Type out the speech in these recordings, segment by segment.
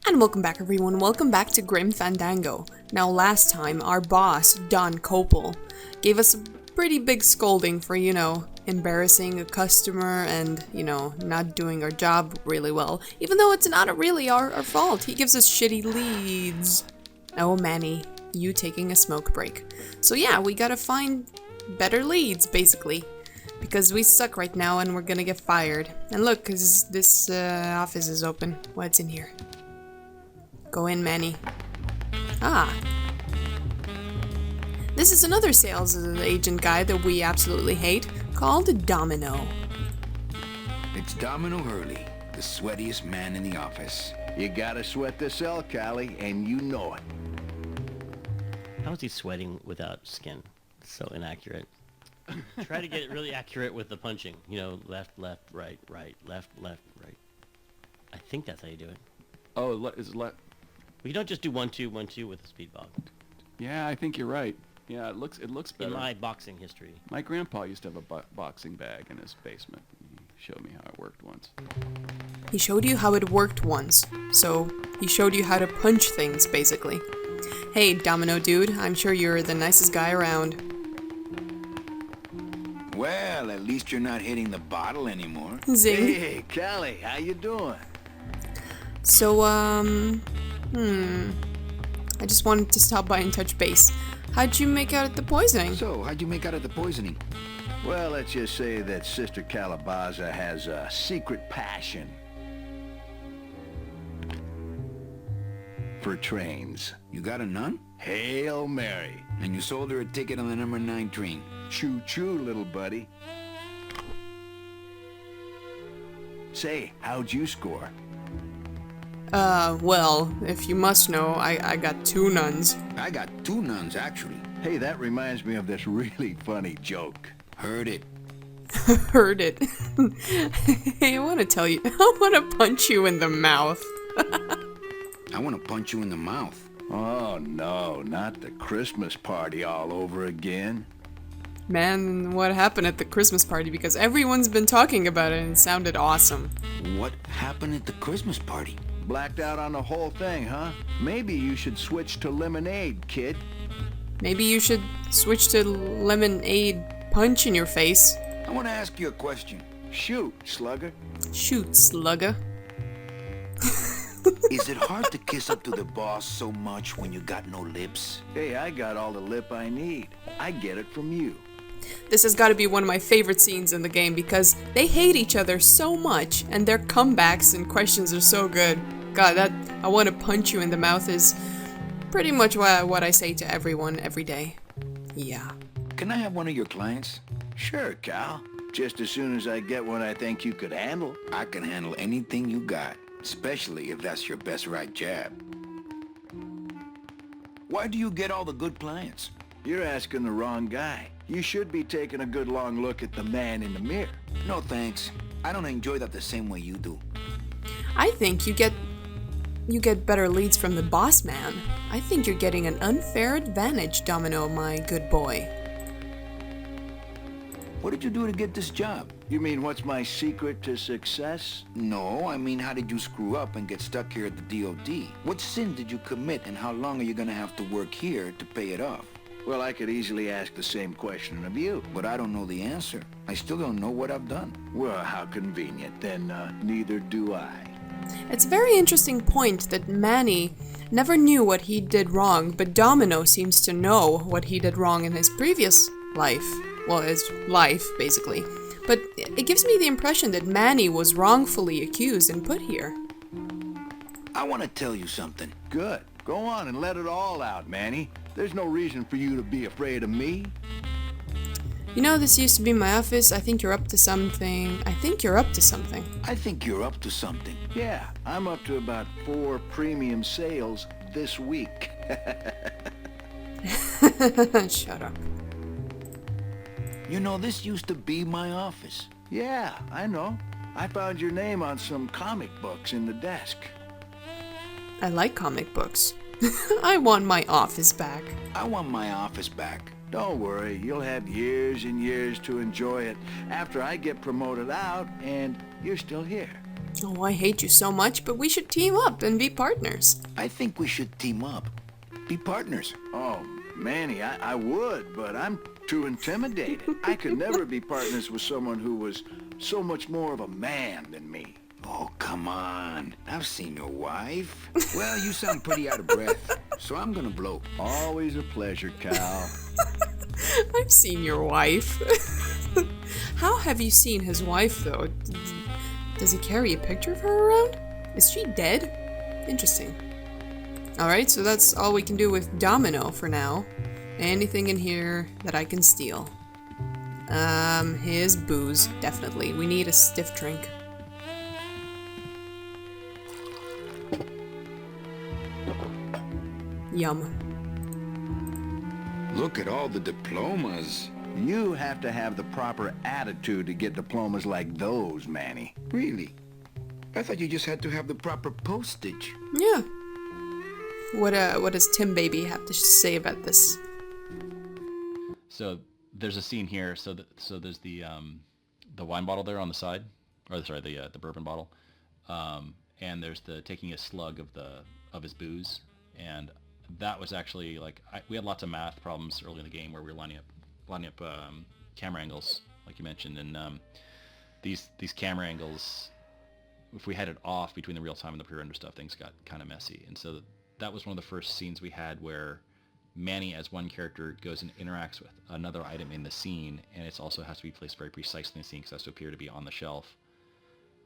And welcome back everyone, welcome back to Grim Fandango. Now last time, our boss, Don Copel, gave us a pretty big scolding for, embarrassing a customer and, not doing our job really well. Even though it's not really our fault, he gives us shitty leads. Oh Manny, you taking a smoke break. So yeah, we gotta find better leads, basically. Because we suck right now and we're gonna get fired. And look, cause this office is open. What's in here? Go in, Manny. Ah. This is another sales agent guy that we absolutely hate, called Domino. It's Domino Hurley, the sweatiest man in the office. You gotta sweat to sell, Callie, and you know it. How is he sweating without skin? It's so inaccurate. Try to get it really accurate with the punching. Left, left, right, right, left, left, right. I think that's how you do it. Oh, is left? Well, you don't just do 1, 2, 1, 2 with a speed ball. Yeah, I think you're right. Yeah, it looks better. In my boxing history. My grandpa used to have a boxing bag in his basement. He showed me how it worked once. He showed you how it worked once. So, he showed you how to punch things, basically. Hey, Domino dude, I'm sure you're the nicest guy around. Well, at least you're not hitting the bottle anymore. Zing. Hey, Callie, how you doing? So, I just wanted to stop by and touch base. How'd you make out at the poisoning? So, how'd you make out of the poisoning? Well, let's just say that Sister Calabaza has a secret passion for trains. You got a nun? Hail Mary. And you sold her a ticket on the number 9 train. Choo-choo, little buddy. Say, how'd you score? Well, if you must know, I got 2 nuns. I got 2 nuns, actually. Hey, that reminds me of this really funny joke. Heard it. Heard it. Hey, I want to tell you, I want to punch you in the mouth. I want to punch you in the mouth. Oh, no, not the Christmas party all over again. Man, what happened at the Christmas party? Because everyone's been talking about it and it sounded awesome. What happened at the Christmas party? Blacked out on the whole thing, huh? Maybe you should switch to lemonade, kid. Maybe you should switch to lemonade punch in your face. I want to ask you a question. Shoot, slugger. Shoot, slugger. Is it hard to kiss up to the boss so much when you got no lips? Hey, I got all the lip I need. I get it from you. This has got to be one of my favorite scenes in the game because they hate each other so much and their comebacks and questions are so good. God, that I want to punch you in the mouth is pretty much what I say to everyone every day. Yeah. Can I have one of your clients? Sure, Cal. Just as soon as I get one I think you could handle. I can handle anything you got, especially if that's your best right jab. Why do you get all the good clients? You're asking the wrong guy. You should be taking a good long look at the man in the mirror. No thanks. I don't enjoy that the same way you do. I think you get better leads from the boss man. I think you're getting an unfair advantage, Domino, my good boy. What did you do to get this job? You mean what's my secret to success? No, I mean how did you screw up and get stuck here at the DOD? What sin did you commit and how long are you gonna have to work here to pay it off? Well, I could easily ask the same question of you. But I don't know the answer. I still don't know what I've done. Well, how convenient. Then neither do I. It's a very interesting point that Manny never knew what he did wrong, but Domino seems to know what he did wrong in his previous life. Well, his life, basically. But it gives me the impression that Manny was wrongfully accused and put here. I want to tell you something. Good. Go on and let it all out, Manny. There's no reason for you to be afraid of me. This used to be my office. I think you're up to something. I think you're up to something. Yeah, I'm up to about 4 premium sales this week. Shut up. This used to be my office. Yeah, I know. I found your name on some comic books in the desk. I like comic books. I want my office back. I want my office back. Don't worry, you'll have years and years to enjoy it after I get promoted out and you're still here. Oh, I hate you so much, but we should team up and be partners. I think we should team up. Be partners. Oh, Manny, I would, but I'm too intimidated. I could never be partners with someone who was so much more of a man than me. Oh, come on. I've seen your wife. Well, you sound pretty out of breath, so I'm gonna blow. Always a pleasure, Cal. I've seen your wife. How have you seen his wife, though? Does he carry a picture of her around? Is she dead? Interesting. Alright, so that's all we can do with Domino for now. Anything in here that I can steal? His booze, definitely. We need a stiff drink. Yum. Look at all the diplomas. You have to have the proper attitude to get diplomas like those, Manny. Really? I thought you just had to have the proper postage. Yeah. What does Tim Baby have to say about this? So there's a scene here. So there's the wine bottle there on the side, or sorry, the bourbon bottle, and there's the taking a slug of his booze, and that was actually like we had lots of math problems early in the game where we were lining up camera angles, like you mentioned, and these camera angles, if we had it off between the real time and the pre-render stuff, things got kind of messy, and so that was one of the first scenes we had where Manny as one character goes and interacts with another item in the scene, and it also has to be placed very precisely in the scene because it has to appear to be on the shelf,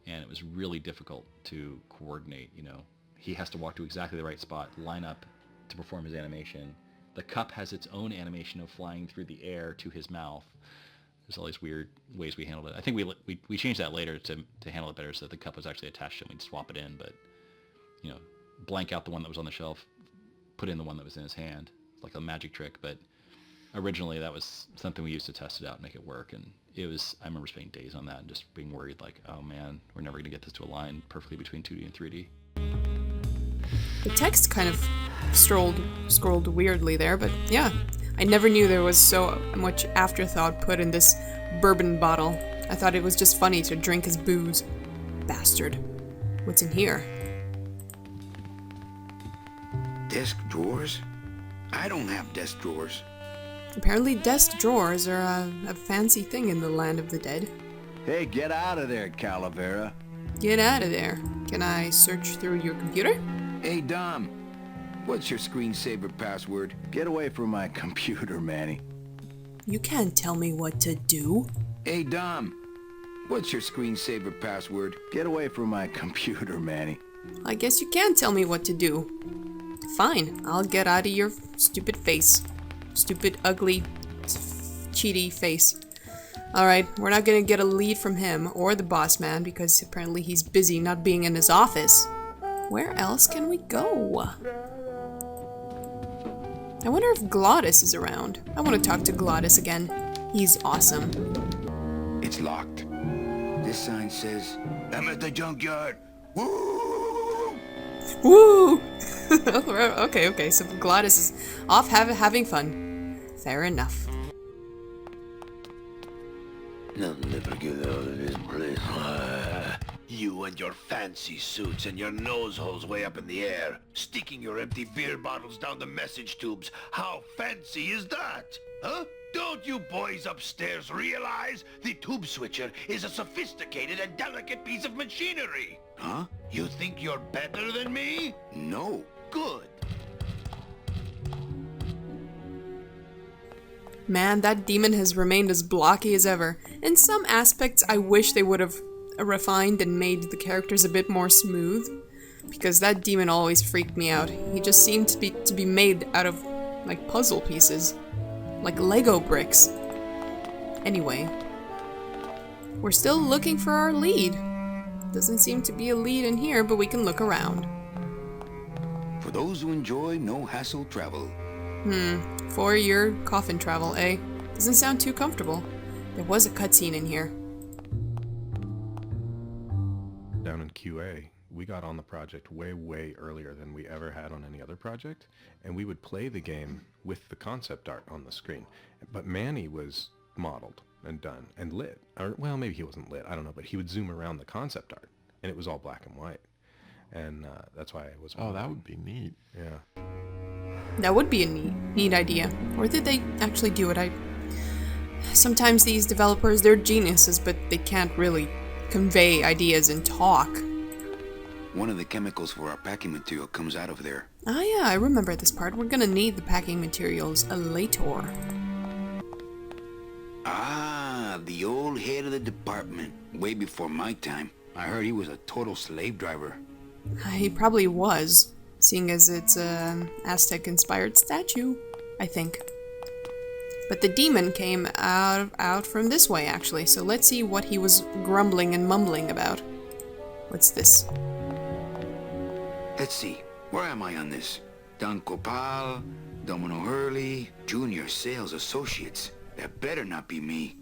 and it was really difficult to coordinate. You know, he has to walk to exactly the right spot, line up to perform his animation. The cup has its own animation of flying through the air to his mouth. There's all these weird ways we handled it. I think we changed that later to handle it better so that the cup was actually attached and we'd swap it in, but, you know, blank out the one that was on the shelf, put in the one that was in his hand. It's like a magic trick, but originally that was something we used to test it out and make it work, and it was, I remember spending days on that and just being worried like, oh man, we're never going to get this to align perfectly between 2D and 3D. The text kind of scrolled weirdly there, but yeah. I never knew there was so much afterthought put in this bourbon bottle. I thought it was just funny to drink his booze. Bastard. What's in here? Desk drawers? I don't have desk drawers. Apparently desk drawers are a fancy thing in the land of the dead. Hey, get out of there, Calavera. Get out of there. Can I search through your computer? Hey, Dom. What's your screensaver password? Get away from my computer, Manny. You can't tell me what to do. Hey, Dom. What's your screensaver password? Get away from my computer, Manny. I guess you can tell me what to do. Fine, I'll get out of your stupid face. Stupid, ugly, cheaty face. Alright, we're not gonna get a lead from him or the boss man because apparently he's busy not being in his office. Where else can we go? I wonder if Glottis is around. I want to talk to Glottis again. He's awesome. It's locked. This sign says, I'm at the junkyard. Woo! Woo! Okay, so Glottis is off having fun. Fair enough. I'll never get out of this place. You and your fancy suits and your nose holes way up in the air, sticking your empty beer bottles down the message tubes. How fancy is that? Huh? Don't you boys upstairs realize the tube switcher is a sophisticated and delicate piece of machinery? Huh? You think you're better than me? No. Good. Man, that demon has remained as blocky as ever. In some aspects, I wish they would have refined and made the characters a bit more smooth, because that demon always freaked me out. He just seemed to be made out of, like, puzzle pieces. Like Lego bricks. Anyway. We're still looking for our lead. Doesn't seem to be a lead in here, but we can look around. For those who enjoy no-hassle travel. For your coffin travel, eh? Doesn't sound too comfortable. There was a cutscene in here. Down in QA, we got on the project way earlier than we ever had on any other project, and we would play the game with the concept art on the screen. But Manny was modeled and done and lit. Or, well, maybe he wasn't lit, I don't know, but he would zoom around the concept art. and it was all black and white. And that's why I was. Oh, that would be neat. Yeah. That would be a neat idea. Or did they actually do it? Sometimes these developers, they're geniuses, but they can't really convey ideas in talk. One of the chemicals for our packing material comes out of there. Ah yeah, I remember this part. We're gonna need the packing materials later. Ah, the old head of the department. Way before my time. I heard he was a total slave driver. He probably was, seeing as it's an Aztec-inspired statue, I think. But the demon came out from this way, actually, so let's see what he was grumbling and mumbling about. What's this? Let's see. Where am I on this? Don Copal, Domino Hurley, Junior Sales Associates. That better not be me.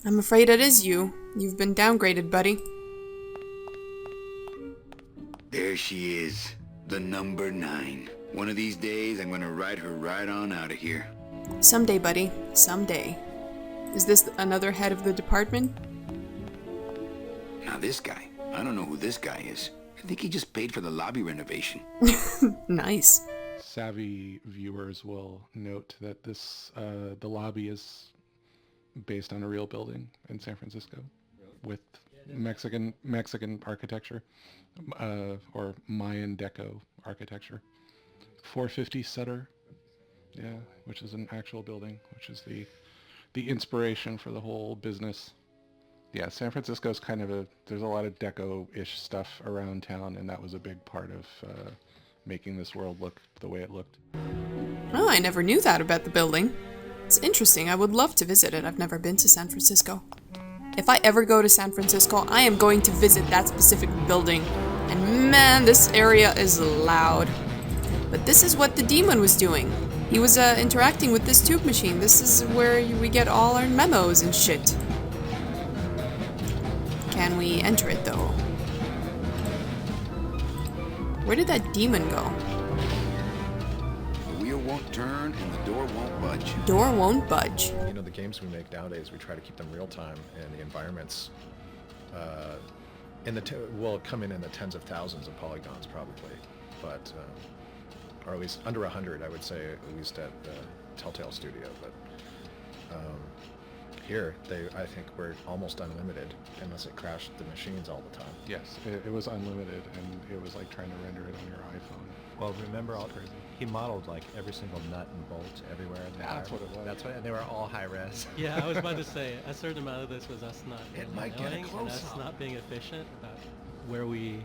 I'm afraid it is you. You've been downgraded, buddy. There she is. The number 9. One of these days, I'm gonna ride her right on out of here. Someday, buddy. Someday. Is this another head of the department? Now this guy. I don't know who this guy is. I think he just paid for the lobby renovation. Nice. Savvy viewers will note that this the lobby is based on a real building in San Francisco with Mexican architecture or Mayan Deco architecture. 450 Sutter, yeah, which is an actual building, which is the inspiration for the whole business. Yeah, San Francisco's kind of there's a lot of deco-ish stuff around town, and that was a big part of making this world look the way it looked. Oh, I never knew that about the building. It's interesting. I would love to visit it. I've never been to San Francisco. If I ever go to San Francisco, I am going to visit that specific building. And man, this area is loud. But this is what the demon was doing. He was interacting with this tube machine. This is where we get all our memos and shit. Can we enter it, though? Where did that demon go? The wheel won't turn and the door won't budge. Door won't budge. You know, the games we make nowadays, we try to keep them real time, and the environments will come in the tens of thousands of polygons probably, but or at least under 100, I would say, at least at the Telltale Studio. But here, I think we're almost unlimited, unless it crashed the machines all the time. Yes, it was unlimited, and it was like trying to render it on your iPhone. Well, remember, he modeled like every single nut and bolt everywhere in the That's what it was. That's why, and they were all high res. Yeah, I was about to say, a certain amount of this was us not It might get a knowing and us close-up. not being efficient about where we,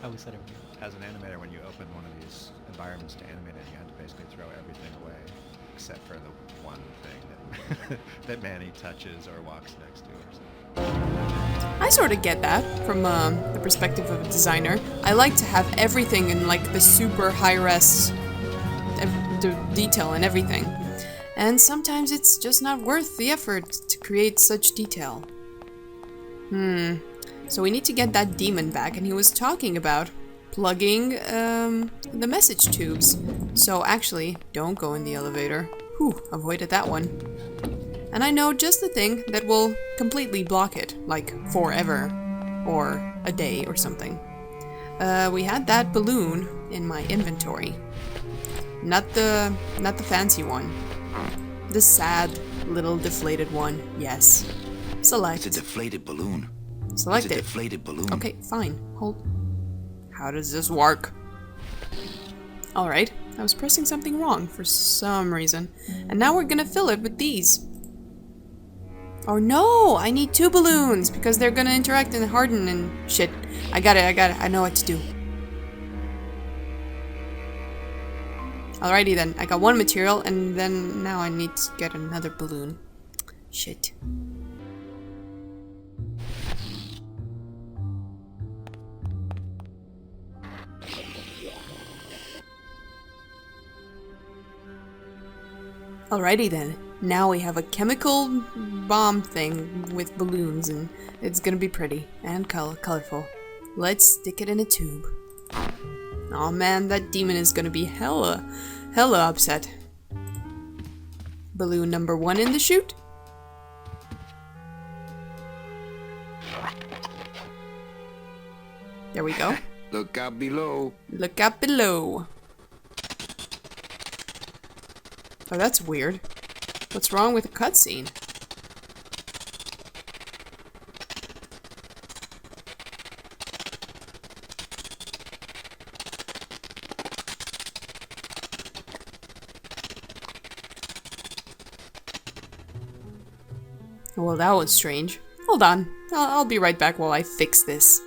how we set everything up. As an animator, when you open one of these environments to animate it, you have to basically throw everything away, except for the one thing that that Manny touches or walks next to or something. I sort of get that from the perspective of a designer. I like to have everything in like the super high-res detail and everything. And sometimes it's just not worth the effort to create such detail. So we need to get that demon back, and he was talking about plugging the message tubes. So actually, don't go in the elevator. Whew, avoided that one. And I know just the thing that will completely block it, like forever, or a day or something. We had that balloon in my inventory. Not the fancy one. The sad little deflated one, yes. Select. It's a deflated balloon. Select It's a it. deflated balloon. Okay, fine. Hold. How does this work? Alright, I was pressing something wrong for some reason. And now we're gonna fill it with these. Oh no! I need 2 balloons because they're gonna interact and harden and shit. I got it. I know what to do. Alrighty then, I got 1 material and then now I need to get another balloon. Shit. Alrighty then, now we have a chemical bomb thing with balloons and it's gonna be pretty and colorful. Let's stick it in a tube. Oh man, that demon is gonna be hella upset. Balloon number 1 in the chute. There we go. Look out below. Look out below. Oh, that's weird. What's wrong with the cutscene? Well, that was strange. Hold on. I'll be right back while I fix this.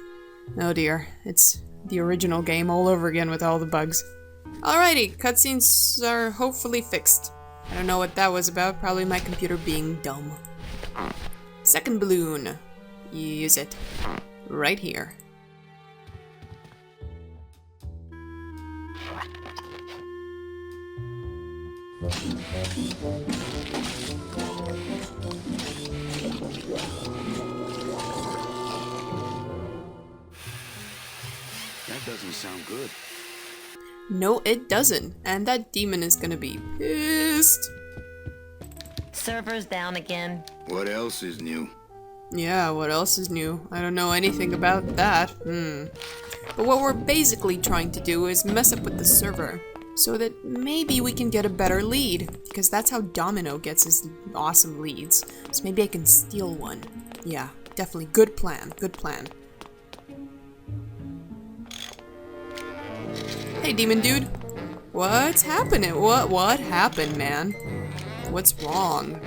Oh dear. It's the original game all over again with all the bugs. Alrighty, cutscenes are hopefully fixed. I don't know what that was about. Probably my computer being dumb. Second balloon. Use it. Right here. That doesn't sound good. No, it doesn't. And that demon is gonna be pissed. Server's down again. What else is new? Yeah, what else is new? I don't know anything about that. But what we're basically trying to do is mess up with the server, so that maybe we can get a better lead, because that's how Domino gets his awesome leads. So maybe I can steal one. Yeah, definitely. Good plan. Good plan. Hey, demon dude. What's happening? What happened, man? What's wrong?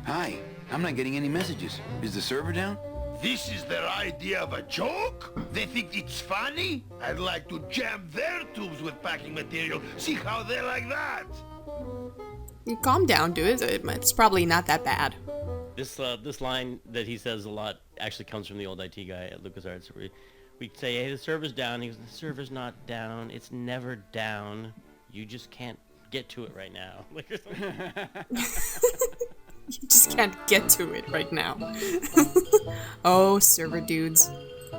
Hi. I'm not getting any messages. Is the server down? This is their idea of a joke? They think it's funny? I'd like to jam their tubes with packing material. See how they like that? You calm down, dude. It's probably not that bad. This line that he says a lot actually comes from the old IT guy at LucasArts. We say, hey, the server's down. He goes, the server's not down. It's never down. You just can't get to it right now. You just can't get to it right now. Oh, server dudes.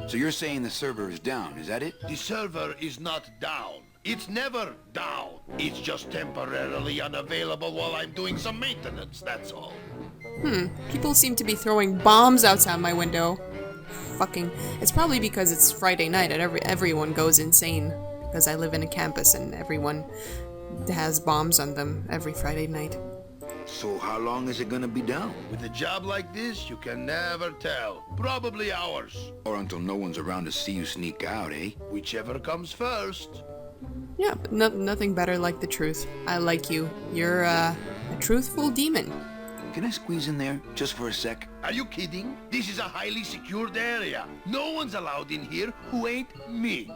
So you're saying the server is down, is that it? The server is not down. It's never down. It's just temporarily unavailable while I'm doing some maintenance, that's all. People seem to be throwing bombs outside my window. Fucking. It's probably because it's Friday night and everyone goes insane. Because I live in a campus and everyone has bombs on them every Friday night. So how long is it gonna be down? With a job like this, you can never tell. Probably hours. Or until no one's around to see you sneak out, eh? Whichever comes first. Yeah, but nothing better like the truth. I like you. You're a truthful demon. Can I squeeze in there just for a sec? Are you kidding? This is a highly secured area. No one's allowed in here who ain't me.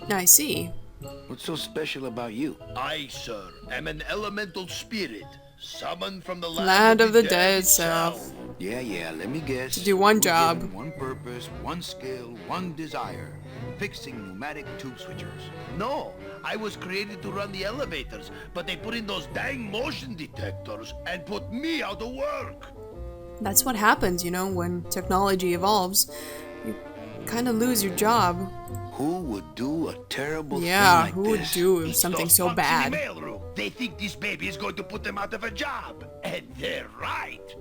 I see. What's so special about you? I, sir, am an elemental spirit. Summoned from the Land of the dead itself. Yeah, let me guess. To do one job. One purpose, one skill, one desire. Fixing pneumatic tube switchers. No, I was created to run the elevators, but they put in those dang motion detectors and put me out of work. That's what happens, you know, when technology evolves. You kind of lose your job. Who would do a terrible thing Yeah, like who would this? do It's something those so punks in the bad? mailroom. They think this baby is going to put them out of a job. And they're right.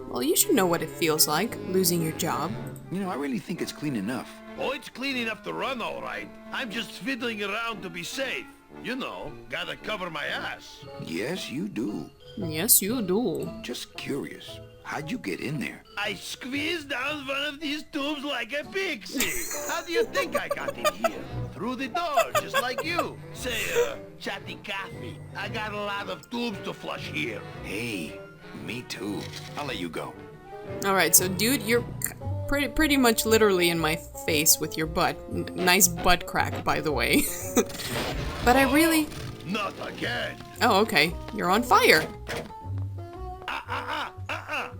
Well, you should know what it feels like, losing your job. You know, I really think it's clean enough. Oh, it's clean enough to run all right. I'm just fiddling around to be safe. You know, gotta cover my ass. Yes, you do. Yes, you do. Just curious. How'd you get in there? I squeezed down one of these tubes like a pixie. How do you think I got in here? Through the door, just like you. Say, chatty Cathy, I got a lot of tubes to flush here. Hey, me too. I'll let you go. Alright, so dude, you're pretty much literally in my face with your butt. Nice butt crack, by the way. But I really... Not again. Oh, okay. You're on fire.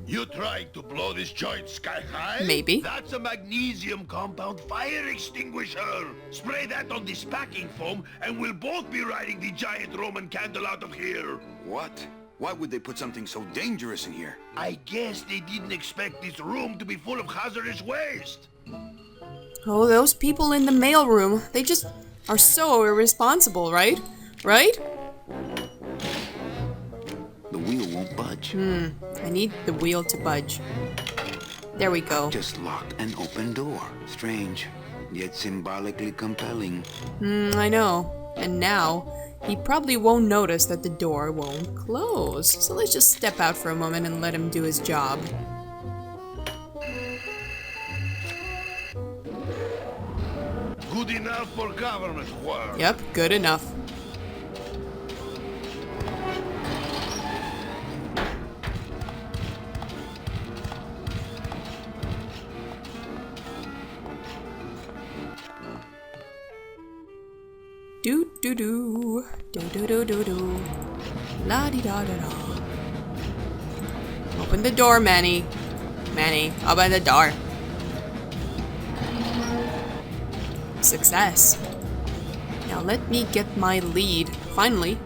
You trying to blow this joint sky high? Maybe. That's a magnesium compound fire extinguisher. Spray that on this packing foam and we'll both be riding the giant Roman candle out of here. What? Why would they put something so dangerous in here? I guess they didn't expect this room to be full of hazardous waste. Oh, those people in the mailroom. They just are so irresponsible, right? Right? The wheel won't budge. I need the wheel to budge. There we go. Just locked an open door. Strange. yet symbolically compelling. I know. And now, he probably won't notice that the door won't close. So let's just step out for a moment and let him do his job. Good enough for government work. Yep, good enough. Do do do do do do do do la di da da da. Open the door, Manny. Manny, open the door. Success. Now let me get my lead. Finally.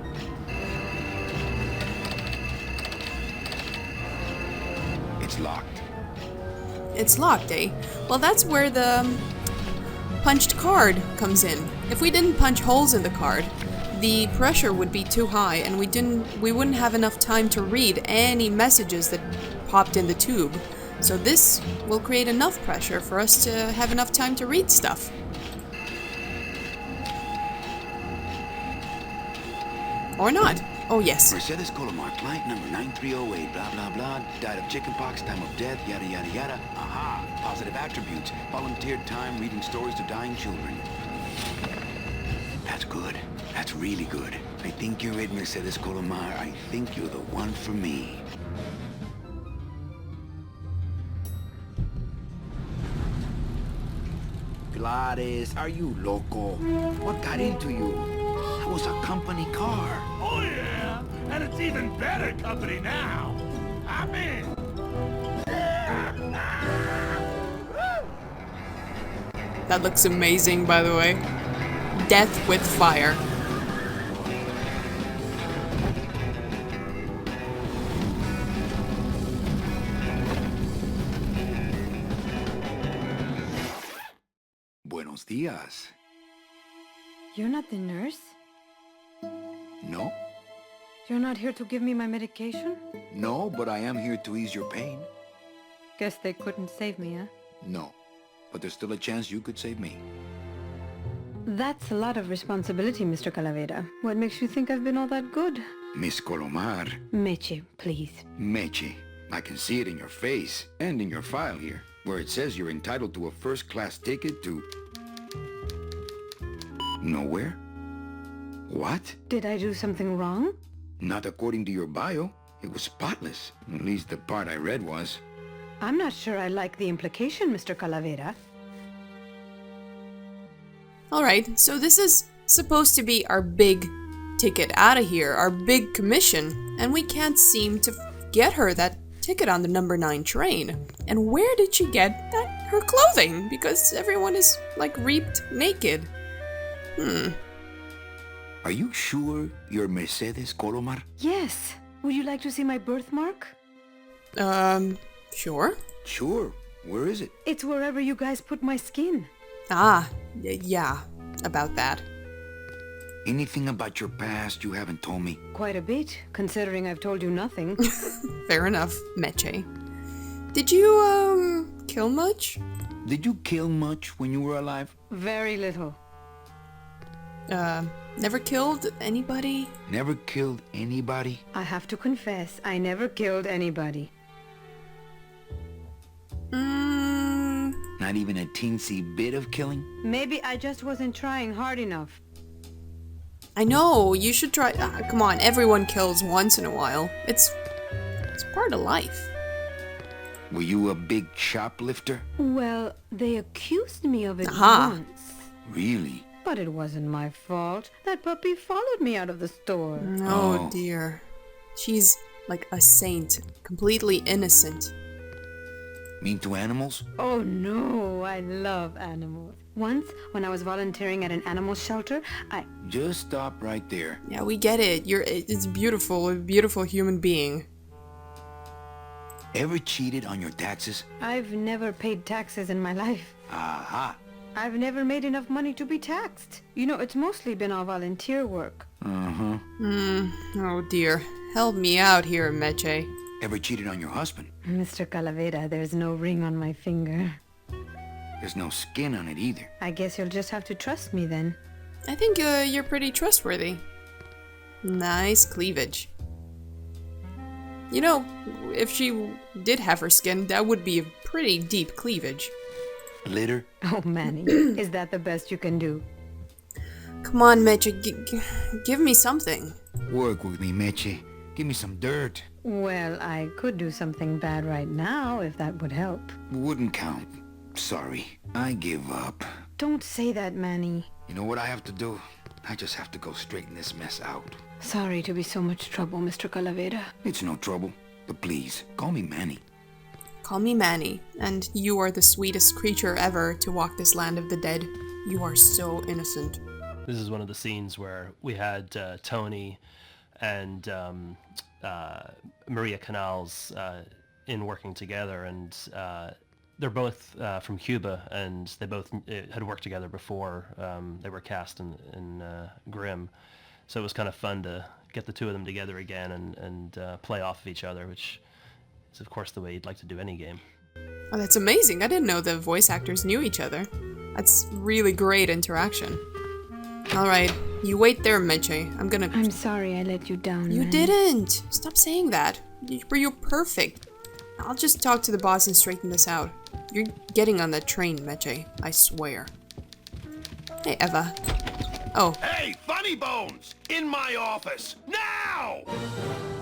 It's locked. It's locked, eh? Well, that's where the punched card comes in. If we didn't punch holes in the card, the pressure would be too high and we wouldn't have enough time to read any messages that popped in the tube. So this will create enough pressure for us to have enough time to read stuff. Or not. Oh, yes. Mercedes Colomar, client number 9308, blah, blah, blah, died of chickenpox, time of death, yada, yada, yada. Aha! Positive attributes. Volunteered time reading stories to dying children. That's good. That's really good. I think you're it, Mercedes Colomar. I think you're the one for me. Gladys, are you loco? What got into you? That was a company car. Oh yeah, and it's even better company now. I'm in. That looks amazing, by the way. Death with fire. Buenos días. You're not the nurse? No? You're not here to give me my medication? No, but I am here to ease your pain. Guess they couldn't save me, huh? No. But there's still a chance you could save me. That's a lot of responsibility, Mr. Calavera. What makes you think I've been all that good? Miss Colomar. Meche, please. Meche. I can see it in your face and in your file here, where it says you're entitled to a first-class ticket to... nowhere? What? Did I do something wrong? Not according to your bio. It was spotless. At least the part I read was. I'm not sure I like the implication, Mr. Calavera. Alright, so this is supposed to be our big ticket out of here, our big commission, and we can't seem to get her that ticket on the number 9 train. And where did she get her clothing? Because everyone is, like, reaped naked. Are you sure you're Mercedes Colomar? Yes. Would you like to see my birthmark? Sure. Sure. Where is it? It's wherever you guys put my skin. Ah, yeah, about that. Anything about your past you haven't told me? Quite a bit, considering I've told you nothing. Fair enough, Meche. Did you, kill much? Did you kill much when you were alive? Very little. Never killed anybody? Never killed anybody? I have to confess, I never killed anybody. Not even a teensy bit of killing? Maybe I just wasn't trying hard enough. I know, you should try. Come on, everyone kills once in a while. It's part of life. Were you a big shoplifter? Well, they accused me of it Aha. once. Really? But it wasn't my fault. That puppy followed me out of the store. Oh dear. She's like a saint, completely innocent. Mean to animals? Oh no, I love animals. Once, when I was volunteering at an animal shelter, Just stop right there. Yeah, we get it. It's beautiful, a beautiful human being. Ever cheated on your taxes? I've never paid taxes in my life. Aha. I've never made enough money to be taxed. You know, it's mostly been all volunteer work. Uh-huh. Oh dear. Help me out here, Meche. Ever cheated on your husband? Mr. Calavera, there's no ring on my finger. There's no skin on it either. I guess you'll just have to trust me then. I think you're pretty trustworthy. Nice cleavage. You know, if she did have her skin, that would be a pretty deep cleavage. Litter? Oh, Manny, is that the best you can do? Come on, Meche, give me something. Work with me, Meche. Give me some dirt. Well, I could do something bad right now if that would help. Wouldn't count. Sorry. I give up. Don't say that, Manny. You know what I have to do? I just have to go straighten this mess out. Sorry to be so much trouble, Mr. Calavera. It's no trouble. But please, call me Manny. Call me Manny, and you are the sweetest creature ever to walk this land of the dead. You are so innocent. This is one of the scenes where we had Tony and Maria Canals in working together, and they're both from Cuba, and they both had worked together before they were cast in Grimm. So it was kind of fun to get the two of them together again and play off of each other, which is of course the way you'd like to do any game. Oh, that's amazing. I didn't know the voice actors knew each other. That's really great interaction. Alright, you wait there, Meche. I'm sorry I let you down, You man. didn't! Stop saying that. You're perfect. I'll just talk to the boss and straighten this out. You're getting on that train, Meche. I swear. Hey, Eva. Oh. Hey, Funny Bones! In my office! Now!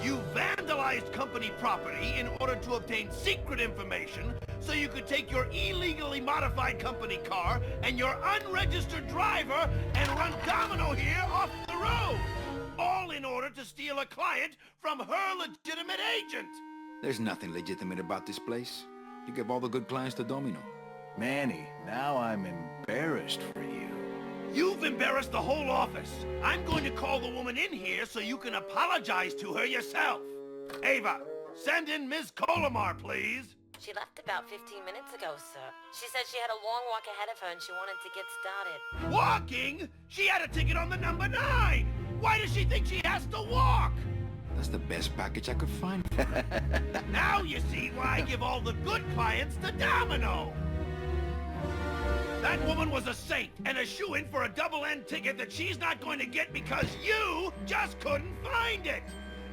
You vandalized company property in order to obtain secret information so you could take your illegally modified company car and your unregistered driver and run Domino here off the road! All in order to steal a client from her legitimate agent! There's nothing legitimate about this place. You give all the good clients to Domino. Manny, now I'm embarrassed for you. You've embarrassed the whole office. I'm going to call the woman in here so you can apologize to her yourself. Ava, send in Ms. Colomar, please. She left about 15 minutes ago, sir. She said she had a long walk ahead of her and she wanted to get started. Walking? She had a ticket on the number 9. Why does she think she has to walk? That's the best package I could find. Now you see why I give all the good clients to Domino. That woman was a saint and a shoo-in for a double-end ticket that she's not going to get because you just couldn't find it.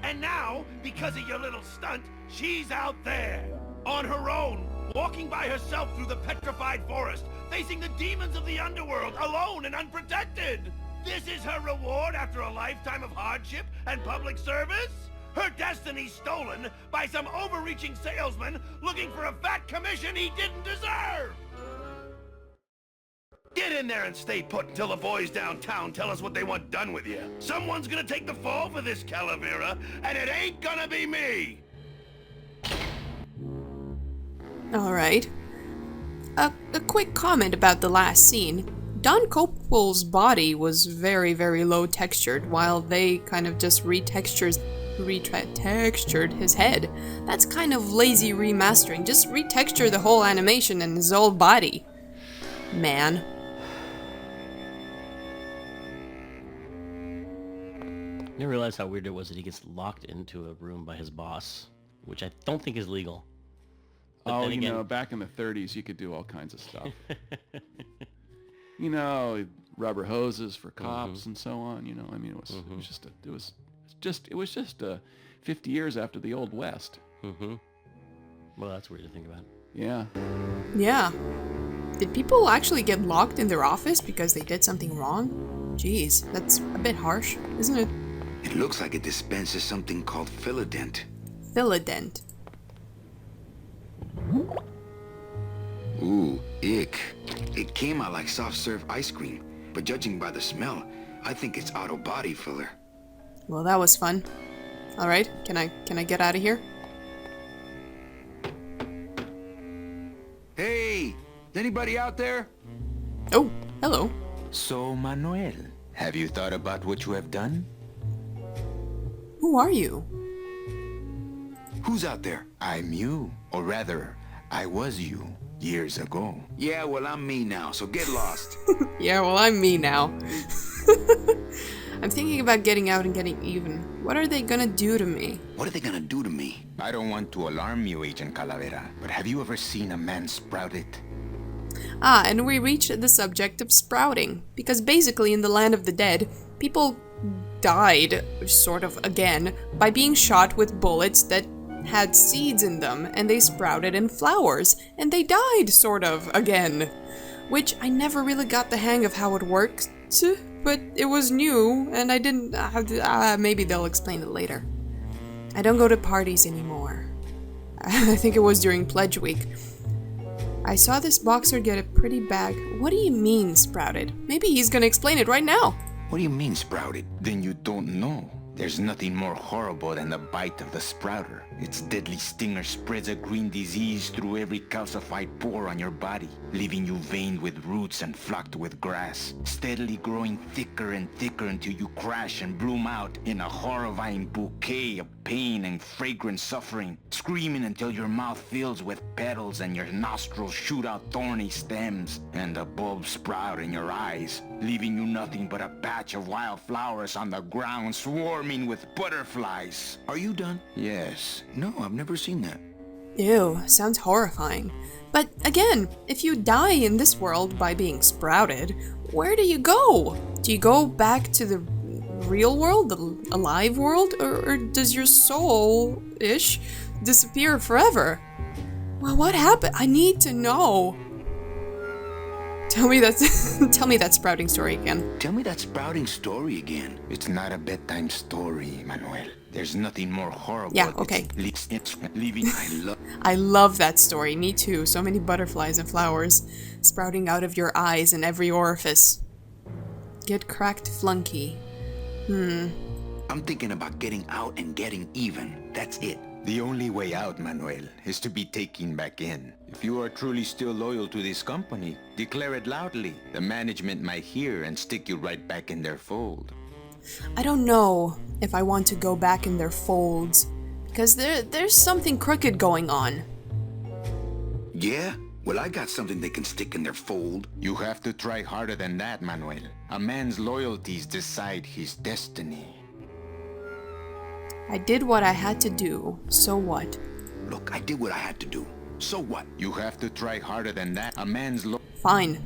And now, because of your little stunt, she's out there, on her own, walking by herself through the petrified forest, facing the demons of the underworld, alone and unprotected. This is her reward after a lifetime of hardship and public service? Her destiny stolen by some overreaching salesman looking for a fat commission he didn't deserve! Get in there and stay put until the boys downtown tell us what they want done with you. Someone's gonna take the fall for this, Calavera, and it ain't gonna be me! Alright. A quick comment about the last scene. Don Copel's body was very, very low textured, while they kind of just retextured his head. That's kind of lazy remastering. Just retexture the whole animation and his whole body. Man. I didn't realize how weird it was that he gets locked into a room by his boss, which I don't think is legal. But then again, know, back in the 30s, you could do all kinds of stuff. You know, rubber hoses for cops and so on. You know, I mean, it was just 50 years after the Old West. Well, that's weird to think about. Yeah. Yeah. Did people actually get locked in their office because they did something wrong? Jeez, that's a bit harsh, isn't it? It looks like it dispenses something called Philodent. Philodent. Ooh, ick. It came out like soft serve ice cream, but judging by the smell, I think it's auto body filler. Well, that was fun. Alright, can I get out of here? Hey! Is anybody out there? Oh, hello. So, Manuel, have you thought about what you have done? Who are you? Who's out there? I'm you. Or rather, I was you years ago. Yeah, well, I'm me now, so get lost. Yeah, well, I'm me now. I'm thinking about getting out and getting even. What are they gonna do to me? What are they gonna do to me? I don't want to alarm you, Agent Calavera, but have you ever seen a man sprouted? And we reach the subject of sprouting, because basically in the land of the dead, people died, sort of again, by being shot with bullets that had seeds in them, and they sprouted in flowers, and they died, sort of, again. Which I never really got the hang of how it works, but it was new, and I didn't... maybe they'll explain it later. I don't go to parties anymore. I think it was during Pledge Week. I saw this boxer get a pretty bag. What do you mean, sprouted? Maybe he's gonna explain it right now. What do you mean, sprouted? Then you don't know. There's nothing more horrible than the bite of the sprouter. Its deadly stinger spreads a green disease through every calcified pore on your body, leaving you veined with roots and flocked with grass, steadily growing thicker and thicker until you crash and bloom out in a horrifying bouquet of pain and fragrant suffering, screaming until your mouth fills with petals and your nostrils shoot out thorny stems, and the bulbs sprout in your eyes, leaving you nothing but a patch of wild flowers on the ground swarming with butterflies. Are you done? Yes. No, I've never seen that. Ew, sounds horrifying. But again, if you die in this world by being sprouted, where do you go? Do you go back to the real world, the alive world, or does your soul-ish disappear forever? Well, what happened? I need to know. Tell me that sprouting story again. Tell me that sprouting story again. It's not a bedtime story, Manuel. There's nothing more horrible. Yeah, okay. I love that story. Me too. So many butterflies and flowers sprouting out of your eyes in every orifice. Get cracked, flunky. I'm thinking about getting out and getting even. That's it. The only way out, Manuel, is to be taken back in. If you are truly still loyal to this company, declare it loudly. The management might hear and stick you right back in their fold. I don't know if I want to go back in their folds, because there's something crooked going on. Yeah? Well, I got something they can stick in their fold. You have to try harder than that, Manuel. A man's loyalties decide his destiny. I did what I had to do, so what? Look, I did what I had to do. So what? You have to try harder than that. A man's Fine.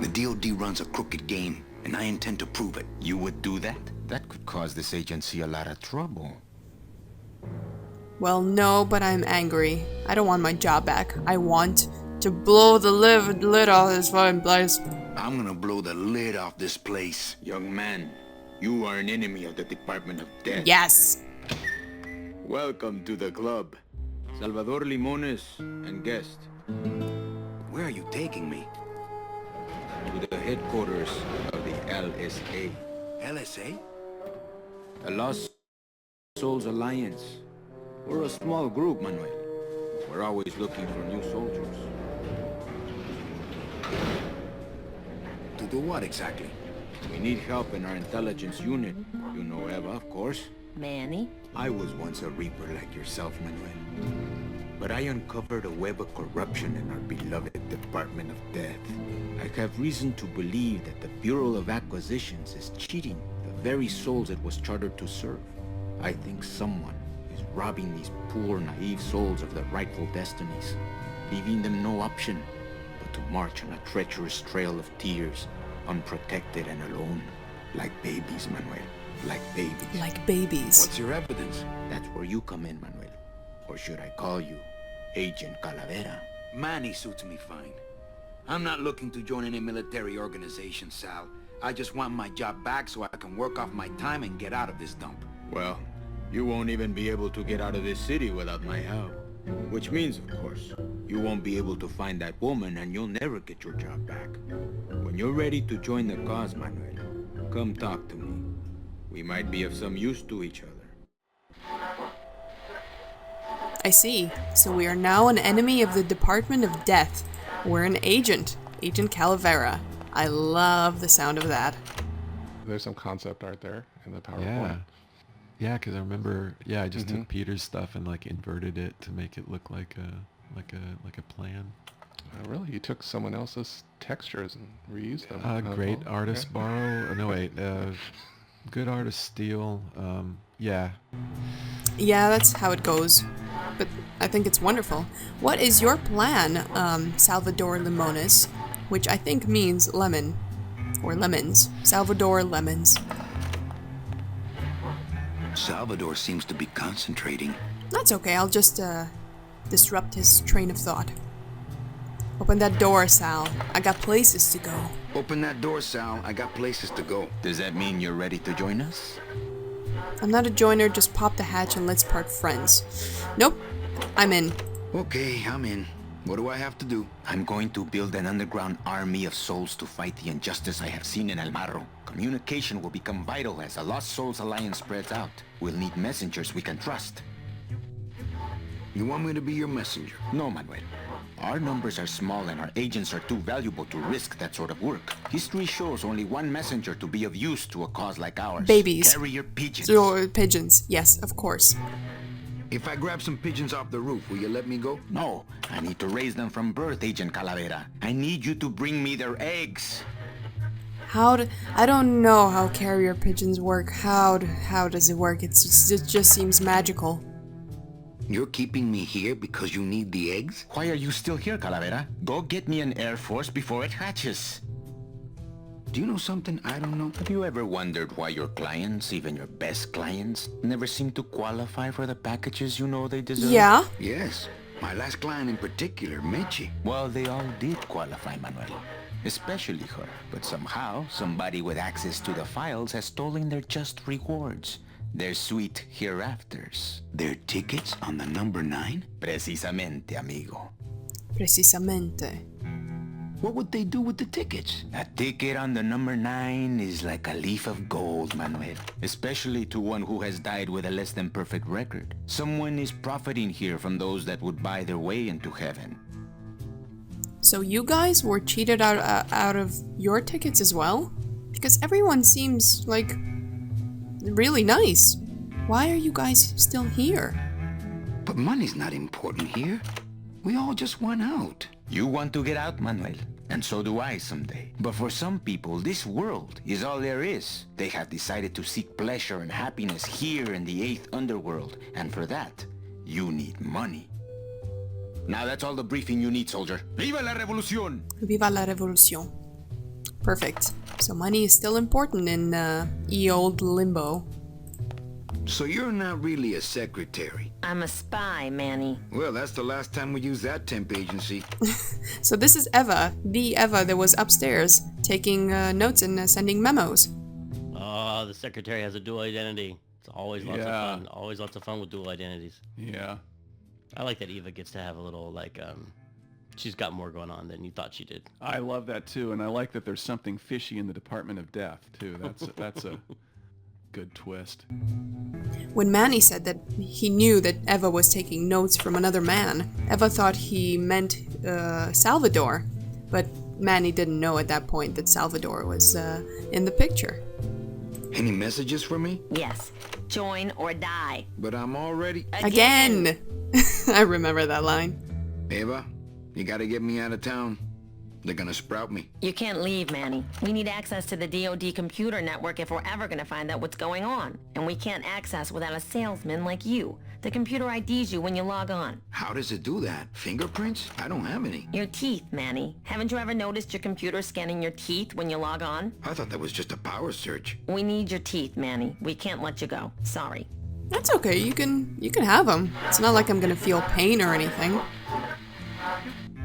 The DOD runs a crooked game, and I intend to prove it. You would do that? That could cause this agency a lot of trouble. Well, no, but I'm angry. I don't want my job back. I want to blow the lid off this fucking place. I'm gonna blow the lid off this place. Young man, you are an enemy of the Department of Death. Yes. Welcome to the club. Salvador Limones and guest. Where are you taking me? To the headquarters of the LSA. LSA? The Lost Souls Alliance. We're a small group, Manuel. We're always looking for new soldiers. To do what exactly? We need help in our intelligence unit. You know Eva, of course. Manny? I was once a reaper like yourself, Manuel. But I uncovered a web of corruption in our beloved Department of Death. I have reason to believe that the Bureau of Acquisitions is cheating the very souls it was chartered to serve. I think someone is robbing these poor, naive souls of their rightful destinies, leaving them no option but to march on a treacherous trail of tears, unprotected and alone, like babies, Manuel. Like babies. Like babies. What's your evidence? That's where you come in, Manuel. Or should I call you Agent Calavera? Manny suits me fine. I'm not looking to join any military organization, Sal. I just want my job back so I can work off my time and get out of this dump. Well, you won't even be able to get out of this city without my help. Which means, of course, you won't be able to find that woman and you'll never get your job back. When you're ready to join the cause, Manuel, come talk to me. We might be of some use to each other. I see. So we are now an enemy of the Department of Death. We're an agent. Agent Calavera. I love the sound of that. There's some concept art there in the PowerPoint. Yeah. Yeah, because I remember, I just took Peter's stuff and like inverted it to make it look like a plan. Really? You took someone else's textures and reused them? Great artists borrow. No, wait. Good artists steal. Yeah. Yeah, that's how it goes. but I think it's wonderful. What is your plan, Salvador Limones? Which I think means lemon. Or lemons. Salvador Lemons. Salvador seems to be concentrating. That's okay, I'll just, disrupt his train of thought. Open that door, Sal. I got places to go. Open that door, Sal. I got places to go. Does that mean you're ready to join us? I'm not a joiner, just pop the hatch and let's part friends. Nope, I'm in. Okay, I'm in. What do I have to do? I'm going to build an underground army of souls to fight the injustice I have seen in El Marro. Communication will become vital as the Lost Souls Alliance spreads out. We'll need messengers we can trust. You want me to be your messenger? No, Manuel. Our numbers are small and our agents are too valuable to risk that sort of work. History shows only one messenger to be of use to a cause like ours. Babies. Carrier pigeons. Or pigeons, yes, of course. If I grab some pigeons off the roof, will you let me go? No, I need to raise them from birth, Agent Calavera. I need you to bring me their eggs. I don't know how carrier pigeons work. How does it work? It just seems magical. You're keeping me here because you need the eggs? Why are you still here, Calavera? Go get me an Air Force before it hatches. Do you know something I don't know? Have you ever wondered why your clients, even your best clients, never seem to qualify for the packages you know they deserve? Yeah? Yes. My last client in particular, Mechi. Well, they all did qualify, Manuel. Especially her. But somehow, somebody with access to the files has stolen their just rewards. Their sweet hereafters. Their tickets on the number 9? Precisamente, amigo. Precisamente. What would they do with the tickets? A ticket on the number 9 is like a leaf of gold, Manuel. Especially to one who has died with a less than perfect record. Someone is profiting here from those that would buy their way into heaven. So you guys were cheated out of your tickets as well? Because everyone seems like really nice. Why are you guys still here? But money's not important here. We all just want out. You want to get out, Manuel, and so do I someday. But for some people, this world is all there is. They have decided to seek pleasure and happiness here in the 8th underworld, and for that, you need money. Now that's all the briefing you need, soldier. Viva la revolución! Viva la revolución. Perfect. So money is still important in old limbo. So you're not really a secretary? I'm a spy, Manny. Well, that's the last time we used that temp agency. So this is Eva, the Eva that was upstairs, taking notes and sending memos. Oh, the secretary has a dual identity. It's always lots of fun. Always lots of fun with dual identities. Yeah. I like that Eva gets to have a little, like, she's got more going on than you thought she did. I love that too, and I like that there's something fishy in the Department of Death too. That's a good twist. When Manny said that he knew that Eva was taking notes from another man, Eva thought he meant Salvador, but Manny didn't know at that point that Salvador was in the picture. Any messages for me? Yes. Join or die. But I'm already... Again! I remember that line. Eva, you gotta get me out of town. They're gonna sprout me. You can't leave, Manny. We need access to the DoD computer network if we're ever gonna find out what's going on. And we can't access without a salesman like you. The computer IDs you when you log on. How does it do that? Fingerprints? I don't have any. Your teeth, Manny. Haven't you ever noticed your computer scanning your teeth when you log on? I thought that was just a power search. We need your teeth, Manny. We can't let you go. Sorry. That's okay, you can have them. It's not like I'm gonna feel pain or anything.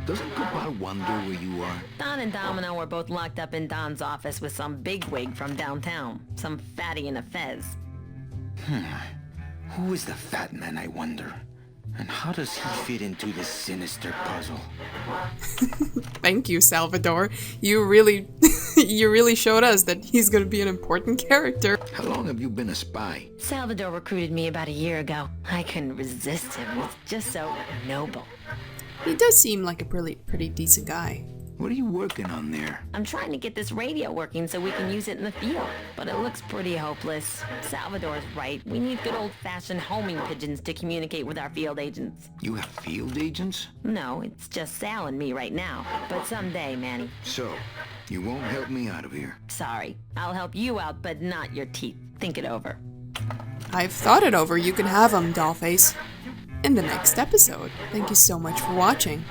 Doesn't Cabal wonder where you are? Don and Domino were both locked up in Don's office with some bigwig from downtown. Some fatty in a fez. Who is the fat man, I wonder? And how does he fit into this sinister puzzle? Thank you, Salvador. You really showed us that he's gonna be an important character. How long have you been a spy? Salvador recruited me about a year ago. I couldn't resist him. He's just so noble. He does seem like a pretty decent guy. What are you working on there? I'm trying to get this radio working so we can use it in the field, but it looks pretty hopeless. Salvador's right. We need good old-fashioned homing pigeons to communicate with our field agents. You have field agents? No, it's just Sal and me right now. But someday, Manny. So, you won't help me out of here? Sorry. I'll help you out, but not your teeth. Think it over. I've thought it over. You can have them, Dollface. in the next episode. Thank you so much for watching.